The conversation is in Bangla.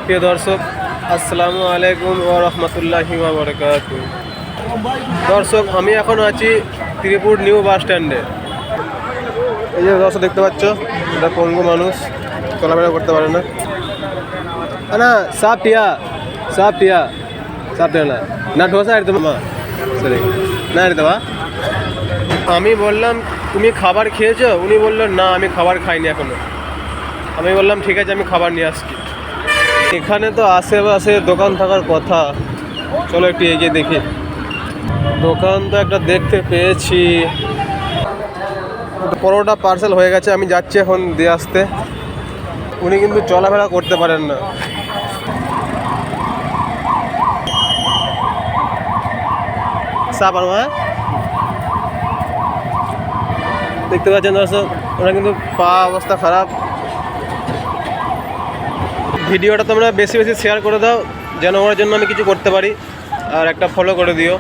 প্রিয় দর্শক, আসসালামু আলাইকুম ওয়া রাহমাতুল্লাহি ওয়া বারাকাতুহু। দর্শক, আমি এখন আছি ত্রিপুর নিউ বাস স্ট্যান্ডে। এই যে দর্শক দেখতে পাচ্ছ, এটা পঙ্গু মানুষ, চলাফেরা করতে পারে না। না সাপ টিয়া না না ঢোসা আর তোমা সরি না রে দেওয়া। আমি বললাম তুমি খাবার খেয়েছো? উনি বললেন না আমি খাবার খাইনি এখনো। আমি বললাম ঠিক আছে, আমি খাবার নিয়ে আসছি। এখানে তো আশেপাশে দোকান থাকার কথা, চলো একটু এগিয়ে দেখি। দোকান তো একটা দেখতে পেয়েছি, পরোটা পার্সেল হয়ে গেছে, আমি যাচ্ছি এখন দিয়ে আসতে। উনি কিন্তু চলাফেরা করতে পারেন না। দেখতে পাচ্ছেন দর্শক, ওরা কিন্তু পা অবস্থা খারাপ। ভিডিওটা তোমরা বেশি বেশি শেয়ার করে দাও, যেন ওর জন্য আমি কিছু করতে পারি, আর একটা ফলো করে দিও।